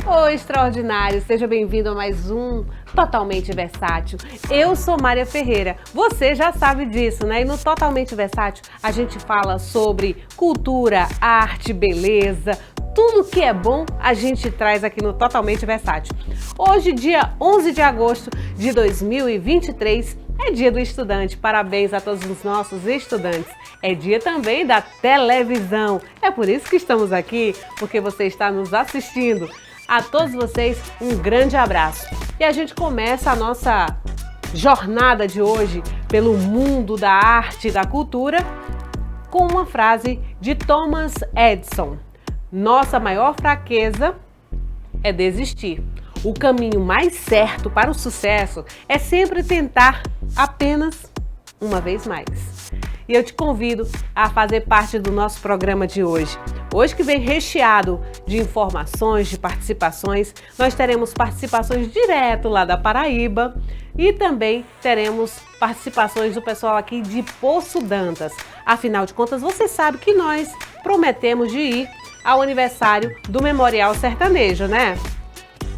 Oi, extraordinário! Seja bem-vindo a mais um Totalmente Versátil. Eu sou Mária Ferreira, você já sabe disso, né? E no Totalmente Versátil a gente fala sobre cultura, arte, beleza, tudo que é bom a gente traz aqui no Totalmente Versátil. Hoje, dia 11 de agosto de 2023, é dia do estudante. Parabéns a todos os nossos estudantes. É dia também da televisão. É por isso que estamos aqui, porque você está nos assistindo. A todos vocês, um grande abraço. E a gente começa a nossa jornada de hoje pelo mundo da arte e da cultura com uma frase de Thomas Edison. Nossa maior fraqueza é desistir. O caminho mais certo para o sucesso é sempre tentar apenas uma vez mais. E eu te convido a fazer parte do nosso programa de hoje. Hoje que vem recheado de informações, de participações, nós teremos participações direto lá da Paraíba e também teremos participações do pessoal aqui de Poço Dantas. Afinal de contas, você sabe que nós prometemos de ir ao aniversário do Memorial Sertanejo, né?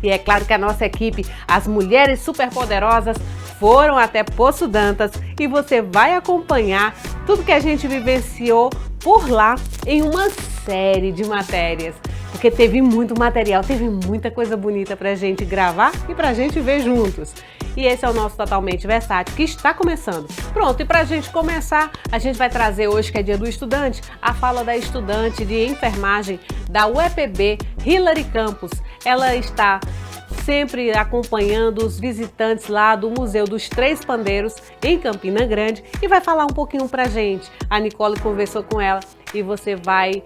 E é claro que a nossa equipe, as mulheres superpoderosas, foram até Poço Dantas e você vai acompanhar tudo que a gente vivenciou por lá em uma série de matérias. Porque teve muito material, teve muita coisa bonita pra gente gravar e pra gente ver juntos. E esse é o nosso Totalmente Versátil, que está começando. Pronto, e pra gente começar, a gente vai trazer hoje, que é dia do estudante, a fala da estudante de enfermagem da UEPB, Hilary Campos. Ela está sempre acompanhando os visitantes lá do Museu dos Três Pandeiros, em Campina Grande, e vai falar um pouquinho pra gente. A Nicole conversou com ela e você vai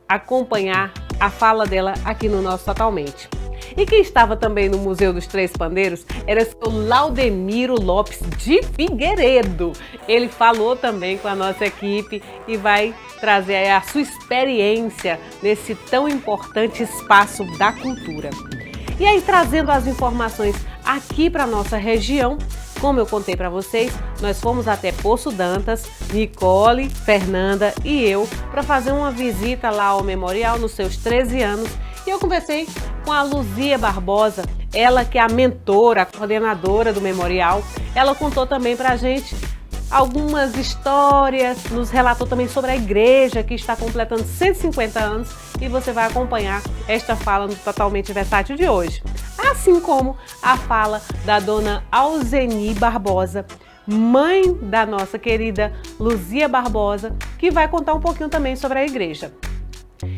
acompanhar a fala dela aqui no nosso Totalmente. E quem estava também no Museu dos Três Pandeiros era o Laudemiro Lopes de Figueiredo. Ele falou também com a nossa equipe e vai trazer a sua experiência nesse tão importante espaço da cultura. E aí, trazendo as informações aqui para nossa região, como eu contei para vocês, nós fomos até Poço Dantas, Nicole, Fernanda e eu, para fazer uma visita lá ao memorial nos seus 13 anos. E eu conversei com a Luzia Barbosa, ela que é a mentora, a coordenadora do memorial. Ela contou também para a gente algumas histórias, nos relatou também sobre a igreja que está completando 150 anos e você vai acompanhar esta fala no Totalmente Versátil de hoje. Assim como a fala da dona Alzeni Barbosa, mãe da nossa querida Luzia Barbosa, que vai contar um pouquinho também sobre a igreja.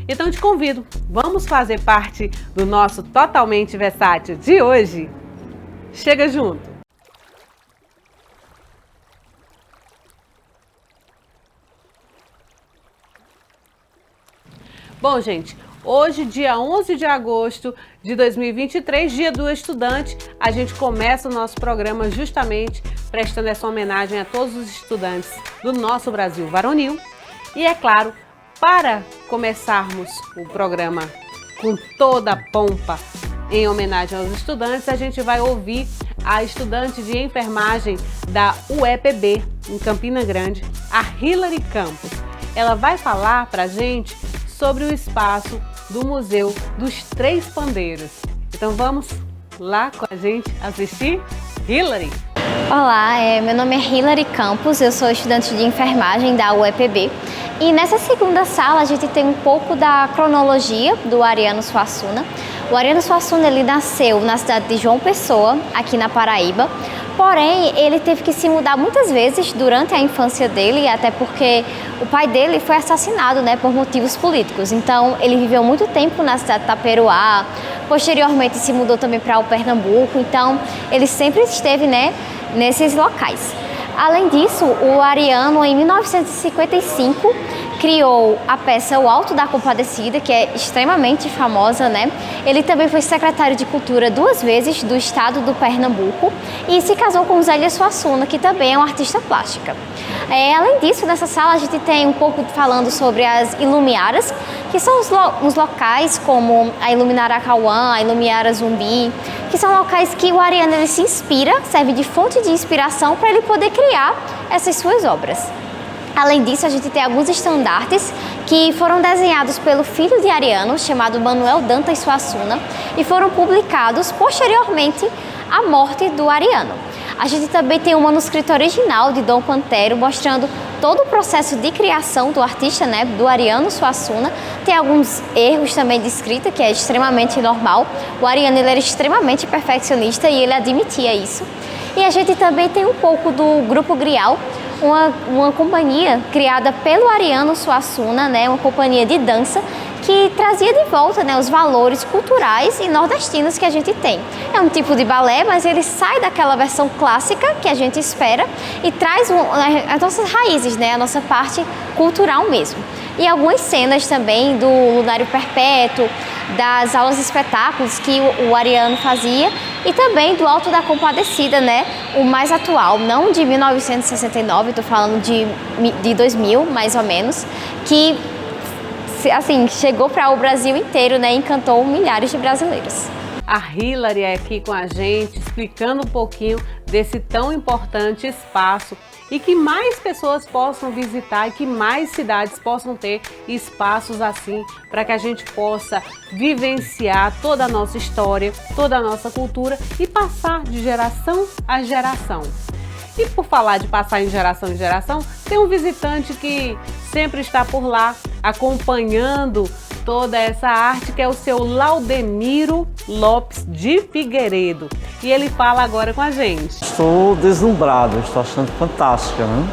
Então te convido, vamos fazer parte do nosso Totalmente Versátil de hoje? Chega junto! Bom, gente, hoje, dia 11 de agosto de 2023, dia do estudante, a gente começa o nosso programa justamente prestando essa homenagem a todos os estudantes do nosso Brasil varonil. E é claro, para começarmos o programa com toda a pompa em homenagem aos estudantes, a gente vai ouvir a estudante de enfermagem da UEPB, em Campina Grande, a Hilary Campos. Ela vai falar pra gente sobre o espaço do Museu dos Três Pandeiros. Então vamos lá com a gente assistir? Hilary! Olá, meu nome é Hilary Campos, eu sou estudante de enfermagem da UEPB e nessa segunda sala a gente tem um pouco da cronologia do Ariano Suassuna. O Ariano Suassuna ele nasceu na cidade de João Pessoa, aqui na Paraíba, porém ele teve que se mudar muitas vezes durante a infância dele, até porque o pai dele foi assassinado, por motivos políticos. Então ele viveu muito tempo na cidade de Taperoá, posteriormente se mudou também para o Pernambuco, então ele sempre esteve, nesses locais. Além disso, o Ariano, em 1955, criou a peça O Alto da Compadecida, que é extremamente famosa, Ele também foi secretário de Cultura 2 vezes do estado do Pernambuco e se casou com Zélia Suassuna, que também é uma artista plástica. Além disso, nessa sala a gente tem um pouco falando sobre as Ilumiaras, que são os locais como a Iluminara Cauã, a Iluminara Zumbi, que são locais que o Ariano ele se inspira, serve de fonte de inspiração para ele poder criar essas suas obras. Além disso, a gente tem alguns estandartes que foram desenhados pelo filho de Ariano, chamado Manuel Dantas Suassuna, e foram publicados posteriormente à morte do Ariano. A gente também tem um manuscrito original de Dom Pantero mostrando todo o processo de criação do artista, né, do Ariano Suassuna. Tem alguns erros também de escrita, que é extremamente normal. O Ariano ele era extremamente perfeccionista e ele admitia isso. E a gente também tem um pouco do Grupo Grial, uma companhia criada pelo Ariano Suassuna, né, uma companhia de dança que trazia de volta, né, os valores culturais e nordestinos que a gente tem. É um tipo de balé, mas ele sai daquela versão clássica que a gente espera e traz as nossas raízes, né, a nossa parte cultural mesmo. E algumas cenas também do Lunário Perpétuo, das aulas de espetáculos que o Ariano fazia e também do Alto da Compadecida, né, o mais atual, não de 1969, estou falando de 2000, mais ou menos, que assim, chegou para o Brasil inteiro, né, e encantou milhares de brasileiros. A Hilary é aqui com a gente, explicando um pouquinho desse tão importante espaço e que mais pessoas possam visitar e que mais cidades possam ter espaços assim para que a gente possa vivenciar toda a nossa história, toda a nossa cultura e passar de geração a geração. E por falar de passar em geração, tem um visitante que sempre está por lá acompanhando toda essa arte, que é o seu Laudemiro Lopes de Figueiredo. E ele fala agora com a gente. Estou deslumbrado, estou achando fantástica, né?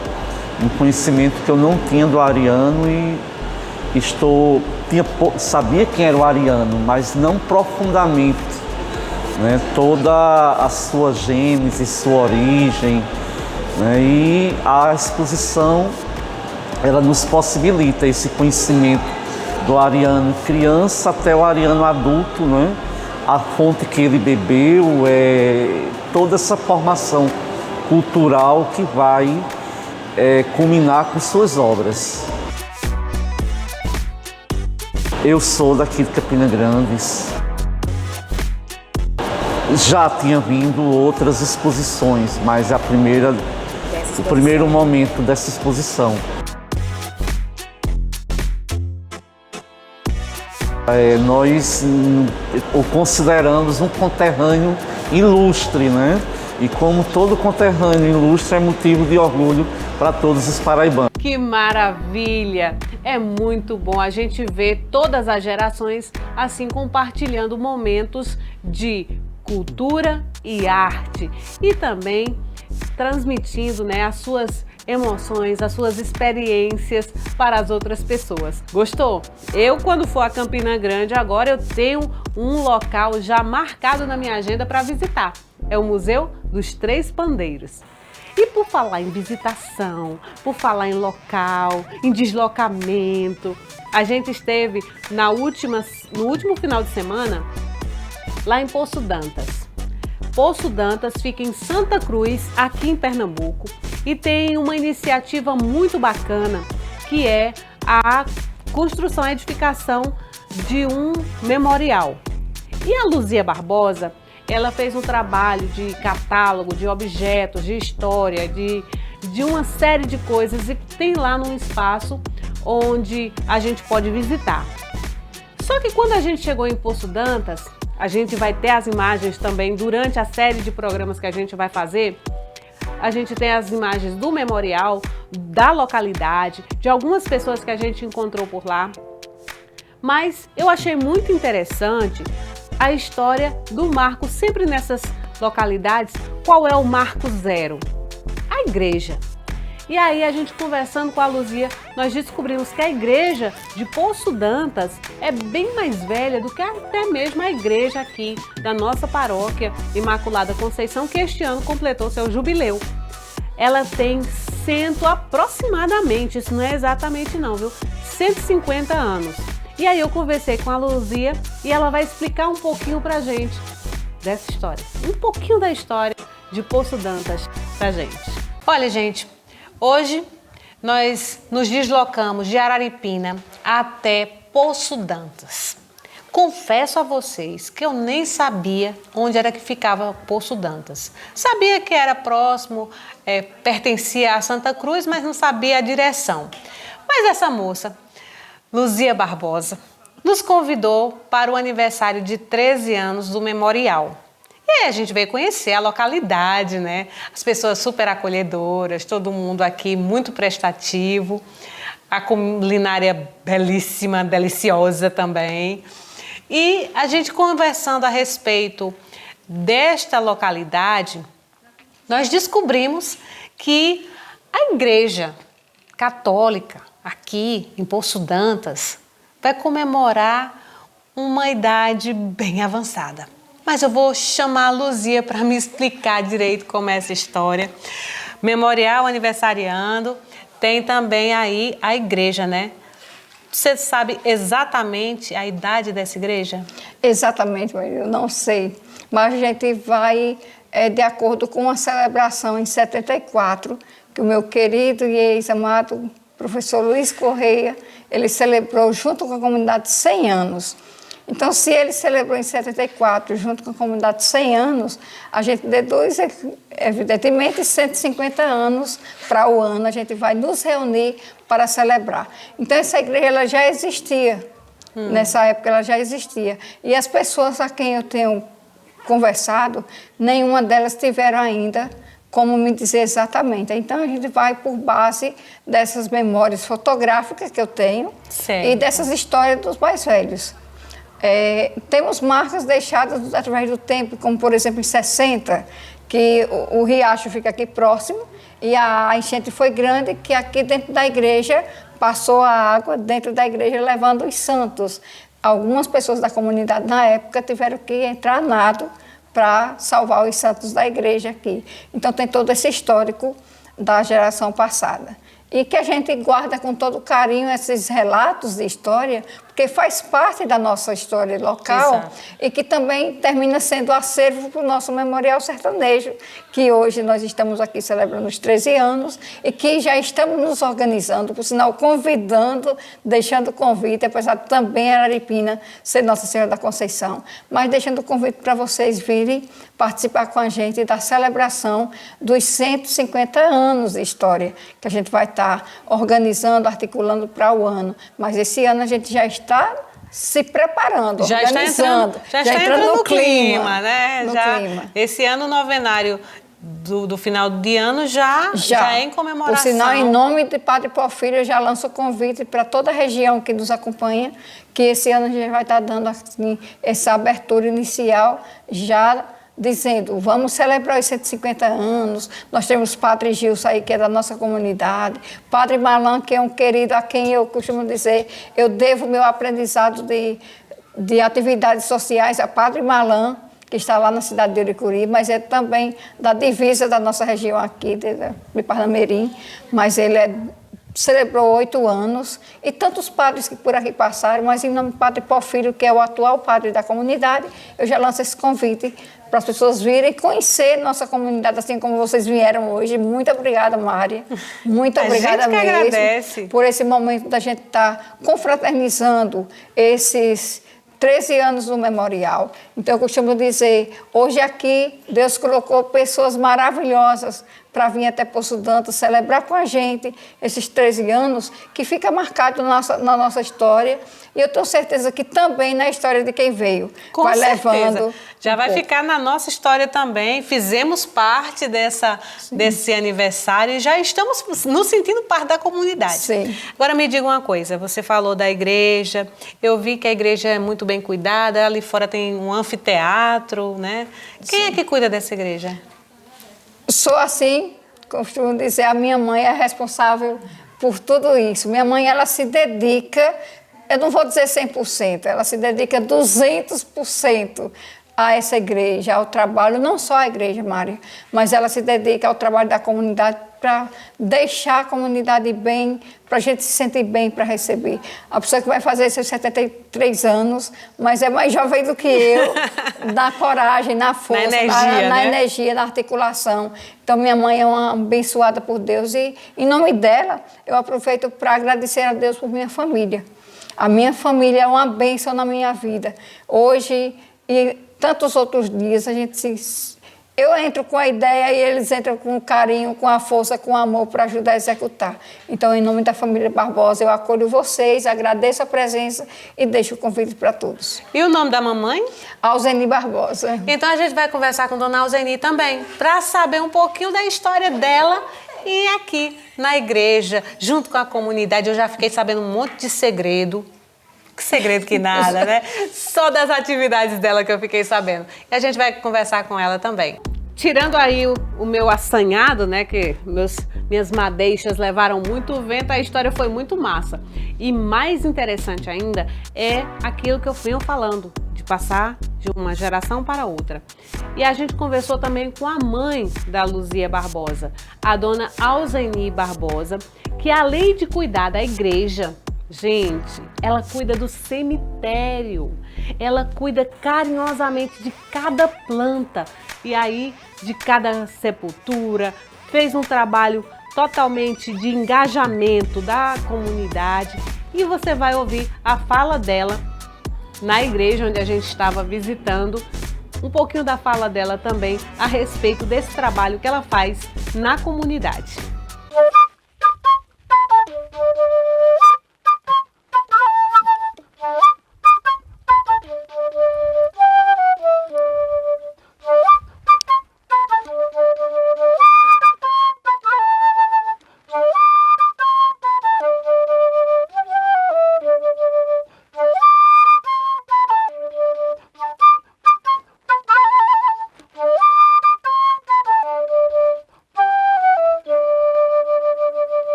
Um conhecimento que eu não tinha do Ariano e sabia quem era o Ariano, mas não profundamente, né? Toda a sua gênese, sua origem, né? E a exposição, ela nos possibilita esse conhecimento do Ariano criança até o Ariano adulto, né? A fonte que ele bebeu, toda essa formação cultural que vai culminar com suas obras. Eu sou daqui de Campina Grande. Já tinha vindo outras exposições, mas o primeiro momento dessa exposição. Nós o consideramos um conterrâneo ilustre, né? E como todo conterrâneo ilustre é motivo de orgulho para todos os paraibanos. Que maravilha! É muito bom a gente ver todas as gerações assim compartilhando momentos de cultura e arte e também transmitindo, né, as suas emoções, as suas experiências para as outras pessoas. Gostou? Eu, quando for a Campina Grande, agora eu tenho um local já marcado na minha agenda para visitar. É o Museu dos Três Pandeiros. E por falar em visitação, por falar em local, em deslocamento, a gente esteve no último final de semana lá em Poço Dantas. Poço Dantas fica em Santa Cruz, aqui em Pernambuco, e tem uma iniciativa muito bacana, que é a construção e edificação de um memorial. E a Luzia Barbosa, ela fez um trabalho de catálogo, de objetos, de história, de uma série de coisas, e tem lá num espaço onde a gente pode visitar. Só que quando a gente chegou em Poço Dantas, a gente vai ter as imagens também durante a série de programas que a gente vai fazer. A gente tem as imagens do memorial, da localidade, de algumas pessoas que a gente encontrou por lá. Mas eu achei muito interessante a história do marco, sempre nessas localidades. Qual é o marco zero? A igreja. E aí a gente conversando com a Luzia, nós descobrimos que a igreja de Poço Dantas é bem mais velha do que até mesmo a igreja aqui da nossa paróquia Imaculada Conceição, que este ano completou seu jubileu. Ela tem aproximadamente, isso não é exatamente não, viu? 150 anos. E aí eu conversei com a Luzia e ela vai explicar um pouquinho pra gente dessa história. Um pouquinho da história de Poço Dantas pra gente. Olha, gente, hoje nós nos deslocamos de Araripina até Poço Dantas. Confesso a vocês que eu nem sabia onde era que ficava Poço Dantas. Sabia que era próximo, pertencia a Santa Cruz, mas não sabia a direção. Mas essa moça Luzia Barbosa, nos convidou para o aniversário de 13 anos do Memorial. E aí a gente veio conhecer a localidade, né? As pessoas super acolhedoras, todo mundo aqui muito prestativo, a culinária belíssima, deliciosa também. E a gente conversando a respeito desta localidade, nós descobrimos que a Igreja Católica aqui em Poço Dantas vai comemorar uma idade bem avançada. Mas eu vou chamar a Luzia para me explicar direito como é essa história. Memorial aniversariando, tem também aí a igreja, né? Você sabe exatamente a idade dessa igreja? Exatamente, Maria, eu não sei. Mas a gente vai de acordo com uma celebração em 74, que o meu querido e ex-amado professor Luiz Correia, ele celebrou junto com a comunidade 100 anos. Então, se ele celebrou em 74, junto com a comunidade 100 anos, a gente deduz, evidentemente, 150 anos para o ano, a gente vai nos reunir para celebrar. Então, essa igreja ela já existia, nessa época ela já existia. E as pessoas a quem eu tenho conversado, nenhuma delas tiveram ainda como me dizer exatamente. Então, a gente vai por base dessas memórias fotográficas que eu tenho e dessas histórias dos mais velhos. Temos marcas deixadas através do tempo, como por exemplo em 60, que o riacho fica aqui próximo e a enchente foi grande, que aqui dentro da igreja passou a água dentro da igreja levando os santos. Algumas pessoas da comunidade na época tiveram que entrar a nado para salvar os santos da igreja aqui. Então tem todo esse histórico da geração passada. E que a gente guarda com todo carinho esses relatos de história, porque faz parte da nossa história local. Exato. E que também termina sendo acervo para o nosso Memorial Sertanejo, que hoje nós estamos aqui celebrando os 13 anos e que já estamos nos organizando, por sinal, convidando, deixando o convite, apesar de também Araripina ser Nossa Senhora da Conceição, mas deixando o convite para vocês virem participar com a gente da celebração dos 150 anos de história, que a gente vai estar organizando, articulando para o ano. Mas esse ano a gente já está se preparando, já organizando. Já está entrando no clima, né? No clima. Esse ano o novenário do final de ano já é em comemoração. Por sinal, em nome de Padre Porfírio, eu já lanço o convite para toda a região que nos acompanha, que esse ano a gente vai estar dando assim, essa abertura inicial, já dizendo, vamos celebrar os 150 anos, nós temos Padre Gilson aí, que é da nossa comunidade, Padre Malan, que é um querido a quem eu costumo dizer, eu devo meu aprendizado de atividades sociais a Padre Malan, que está lá na cidade de Uricuri, mas é também da divisa da nossa região aqui, de Parnamirim, mas ele celebrou 8 anos, e tantos padres que por aqui passaram, mas em nome do Padre Porfírio, que é o atual padre da comunidade, eu já lanço esse convite para as pessoas virem conhecer nossa comunidade, assim como vocês vieram hoje. Muito obrigada, Mária. Muito obrigada mesmo. Agradece por esse momento da gente estar confraternizando esses 13 anos do Memorial. Então, eu costumo dizer, hoje aqui, Deus colocou pessoas maravilhosas para vir até Poço Dantas celebrar com a gente esses 13 anos, que fica marcado na nossa história. E eu tenho certeza que também na história de quem veio. Com vai certeza. Levando já vai ficar na nossa história também. Fizemos parte desse aniversário e já estamos nos sentindo parte da comunidade. Sim. Agora me diga uma coisa, você falou da igreja, eu vi que a igreja é muito bem cuidada, ali fora tem um anfiteatro, né? Quem é que cuida dessa igreja? Sou assim, costumo dizer, a minha mãe é responsável por tudo isso. Minha mãe, ela se dedica, eu não vou dizer 100%, ela se dedica 200% a essa igreja, ao trabalho, não só à igreja, Mária, mas ela se dedica ao trabalho da comunidade para deixar a comunidade bem, para a gente se sentir bem para receber. A pessoa que vai fazer seus 73 anos, mas é mais jovem do que eu, na coragem, na força, na energia, na articulação. Então, minha mãe é uma abençoada por Deus e, em nome dela, eu aproveito para agradecer a Deus por minha família. A minha família é uma bênção na minha vida. Hoje e tantos outros dias, a gente Eu entro com a ideia e eles entram com carinho, com a força, com amor para ajudar a executar. Então, em nome da família Barbosa, eu acolho vocês, agradeço a presença e deixo o convite para todos. E o nome da mamãe? Alzeni Barbosa. Então a gente vai conversar com Dona Alzeni também, para saber um pouquinho da história dela e aqui na igreja, junto com a comunidade. Eu já fiquei sabendo um monte de segredo. Que segredo que nada, né? Só das atividades dela que eu fiquei sabendo. E a gente vai conversar com ela também. Tirando aí o meu assanhado, né, que minhas madeixas levaram muito vento, a história foi muito massa. E mais interessante ainda é aquilo que eu venho falando, de passar de uma geração para outra. E a gente conversou também com a mãe da Luzia Barbosa, a dona Alzeni Barbosa, que além de cuidar da igreja, gente, ela cuida do cemitério, ela cuida carinhosamente de cada planta e aí de cada sepultura, fez um trabalho totalmente de engajamento da comunidade e você vai ouvir a fala dela na igreja onde a gente estava visitando, um pouquinho da fala dela também a respeito desse trabalho que ela faz na comunidade.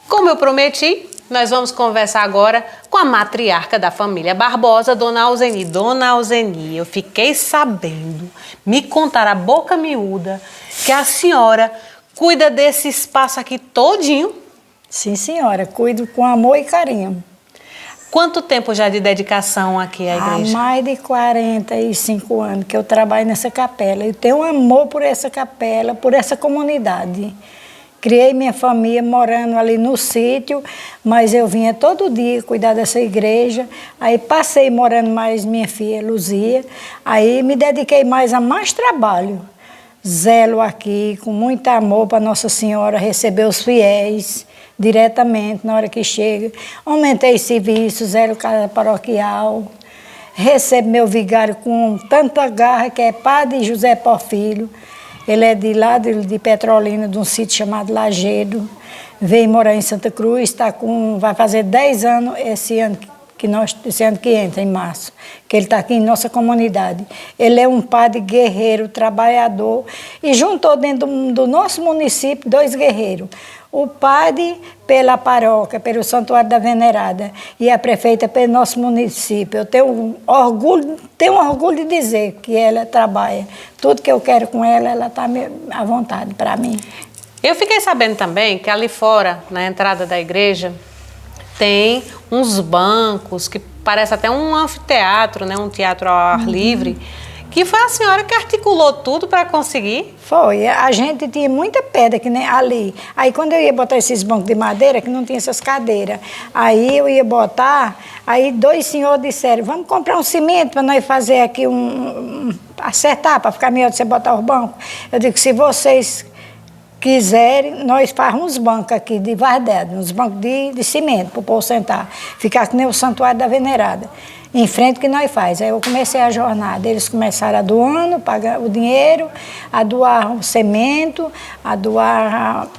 Como eu prometi, nós vamos conversar agora com a matriarca da família Barbosa, Dona Alzeni. Dona Alzeni, eu fiquei sabendo, me contaram a boca miúda, que a senhora cuida desse espaço aqui todinho. Sim, senhora, cuido com amor e carinho. Quanto tempo já de dedicação aqui à igreja? Há mais de 45 anos que eu trabalho nessa capela. Eu tenho um amor por essa capela, por essa comunidade. Criei minha família morando ali no sítio, mas eu vinha todo dia cuidar dessa igreja. Aí passei morando mais minha filha, Luzia. Aí me dediquei mais a mais trabalho. Zelo aqui, com muito amor para Nossa Senhora, receber os fiéis diretamente na hora que chega. Aumentei serviço, zelo casa paroquial. Recebo meu vigário com tanta garra, que é Padre José Porfírio. Ele é de lá de Petrolina, de um sítio chamado Lagedo. Veio morar em Santa Cruz, vai fazer 10 anos esse ano que entra, em março, que ele está aqui em nossa comunidade. Ele é um padre guerreiro, trabalhador, e juntou dentro do nosso município 2 guerreiros. O padre pela paróquia, pelo Santuário da Venerada, e a prefeita pelo nosso município. Eu tenho orgulho de dizer que ela trabalha. Tudo que eu quero com ela, ela está à vontade para mim. Eu fiquei sabendo também que ali fora, na entrada da igreja, tem uns bancos que parece até um anfiteatro, né? Um teatro ao ar livre, que foi a senhora que articulou tudo para conseguir? Foi. A gente tinha muita pedra que nem ali. Aí quando eu ia botar esses bancos de madeira, que não tinha essas cadeiras, aí eu ia botar, aí 2 senhores disseram, vamos comprar um cimento para nós fazer aqui acertar, para ficar melhor de você botar os bancos. Eu digo, se vocês quiserem, nós fazemos uns bancos aqui de vardeda, uns bancos de cimento para o povo sentar. Ficar que nem o Santuário da Venerada. Em frente que nós faz. Aí eu comecei a jornada. Eles começaram a doando, pagar o dinheiro, a doar o cimento, a doar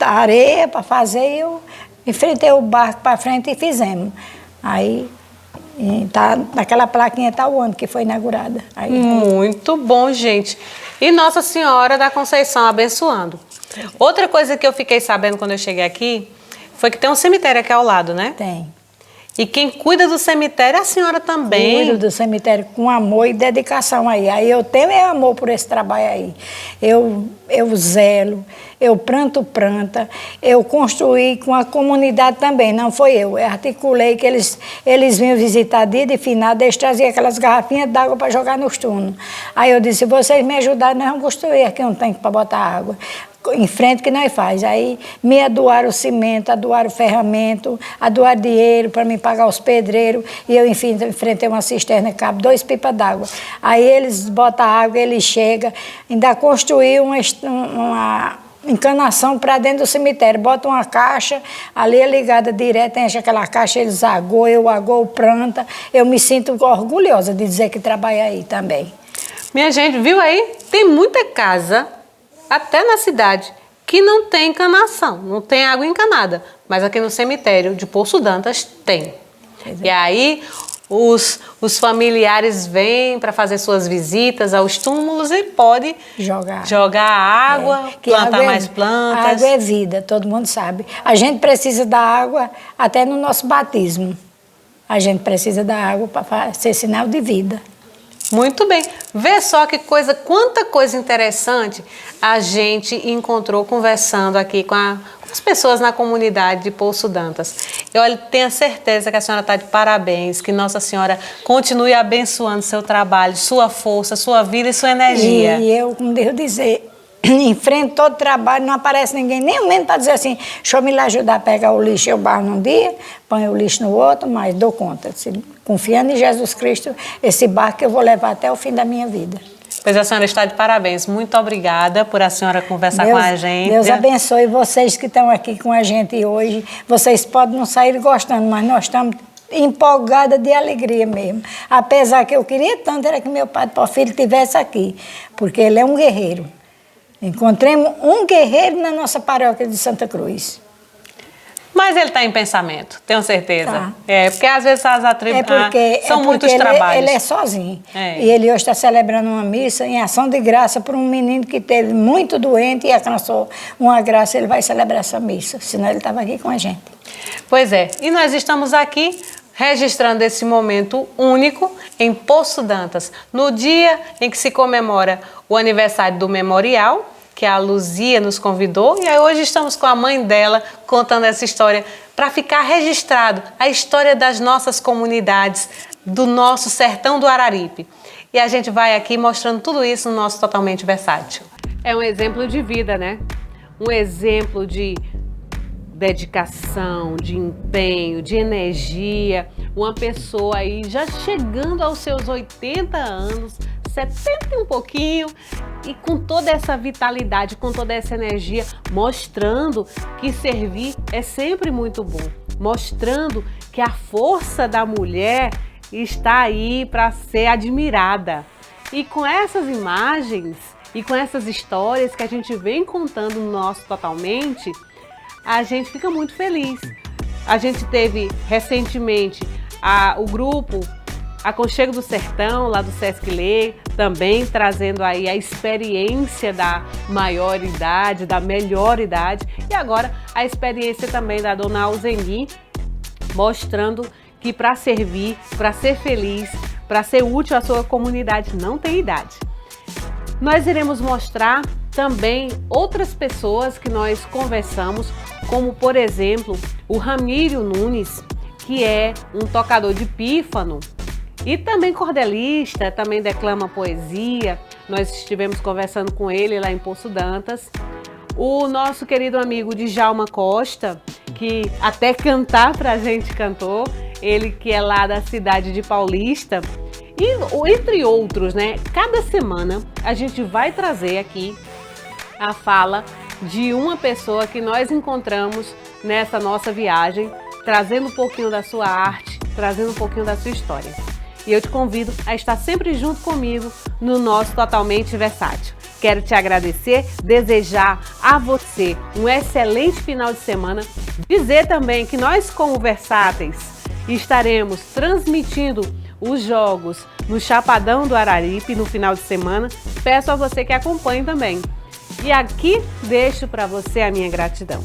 a areia para fazer. Eu enfrentei o barco para frente e fizemos. Aí naquela plaquinha está o ano que foi inaugurada. Aí, muito bom, gente. E Nossa Senhora da Conceição abençoando. Outra coisa que eu fiquei sabendo quando eu cheguei aqui foi que tem um cemitério aqui ao lado, né? Tem. E quem cuida do cemitério é a senhora também. Cuido do cemitério com amor e dedicação aí. Aí eu tenho amor por esse trabalho aí. Eu zelo, eu planto planta, eu construí com a comunidade também, não foi eu. Eu articulei que eles vinham visitar dia de finado, eles traziam aquelas garrafinhas d'água para jogar nos túneis. Aí eu disse, se vocês me ajudarem, nós vamos construir aqui um tanque para botar água. em frente que nós faz. Aí me adoaram o cimento, adoaram o ferramento, adoaram dinheiro para me pagar os pedreiros. E eu, enfim, enfrentei uma cisterna que cabe 2 pipas d'água. Aí eles botam a água, eles chegam, ainda construíram uma encanação para dentro do cemitério. Botam uma caixa, ali é ligada direto, enche aquela caixa, eles agou, eu agoo, planta. Eu me sinto orgulhosa de dizer que trabalho aí também. Minha gente, viu aí? Tem muita casa, até na cidade, que não tem encanação, não tem água encanada. Mas aqui no cemitério de Poço Dantas tem. E aí os familiares vêm para fazer suas visitas aos túmulos e pode jogar água, plantar mais plantas. A água é vida, todo mundo sabe. A gente precisa da água até no nosso batismo. A gente precisa da água para ser sinal de vida. Muito bem. Vê só que coisa, quanta coisa interessante a gente encontrou conversando aqui com as pessoas na comunidade de Poço Dantas. Eu tenho certeza que a senhora está de parabéns, que Nossa Senhora continue abençoando seu trabalho, sua força, sua vida e sua energia. E eu, como devo dizer, enfrento todo trabalho, não aparece ninguém, nem mesmo para dizer assim, deixa eu me lá ajudar a pegar o lixo, eu barro num dia, ponho o lixo no outro, mas dou conta. Confiando em Jesus Cristo, esse barco eu vou levar até o fim da minha vida. Pois a senhora está de parabéns. Muito obrigada por a senhora conversar com a gente. Deus abençoe vocês que estão aqui com a gente hoje. Vocês podem não sair gostando, mas nós estamos empolgadas de alegria mesmo. Apesar que eu queria tanto era que meu padre Porfírio estivesse aqui, porque ele é um guerreiro. Encontremos um guerreiro na nossa paróquia de Santa Cruz. Mas ele está em pensamento, tenho certeza. Tá. Porque às vezes as atribuições são muitos trabalhos. Ele é sozinho. E ele hoje está celebrando uma missa em ação de graça por um menino que teve muito doente e alcançou uma graça. Ele vai celebrar essa missa, senão ele estava aqui com a gente. Pois é, e nós estamos aqui registrando esse momento único em Poço Dantas, no dia em que se comemora o aniversário do memorial, que a Luzia nos convidou, e aí hoje estamos com a mãe dela contando essa história para ficar registrado a história das nossas comunidades, do nosso sertão do Araripe. E a gente vai aqui mostrando tudo isso no nosso Totalmente Versátil. É um exemplo de vida, né? Um exemplo de dedicação, de empenho, de energia. Uma pessoa aí já chegando aos seus 80 anos, 70 e um pouquinho, e com toda essa vitalidade, com toda essa energia, mostrando que servir é sempre muito bom, mostrando que a força da mulher está aí para ser admirada. E com essas imagens e com essas histórias que a gente vem contando no nosso Totalmente, a gente fica muito feliz. A gente teve recentemente o grupo Aconchego do Sertão, lá do Sesc Lei, também trazendo aí a experiência da maior idade, da melhor idade, e agora a experiência também da dona Alzeni, mostrando que para servir, para ser feliz, para ser útil à sua comunidade, não tem idade. Nós iremos mostrar também outras pessoas que nós conversamos, como por exemplo o Ramírio Nunes, que é um tocador de pífano e também cordelista, também declama poesia. Nós estivemos conversando com ele lá em Poço Dantas. O nosso querido amigo Djalma Costa, que até cantar pra gente cantou, ele que é lá da cidade de Paulista. E entre outros, né? Cada semana a gente vai trazer aqui a fala de uma pessoa que nós encontramos nessa nossa viagem, trazendo um pouquinho da sua arte, trazendo um pouquinho da sua história. E eu te convido a estar sempre junto comigo no nosso Totalmente Versátil. Quero te agradecer, desejar a você um excelente final de semana, dizer também que nós, como Versáteis, estaremos transmitindo os jogos no Chapadão do Araripe no final de semana. Peço a você que acompanhe também. E aqui deixo para você a minha gratidão.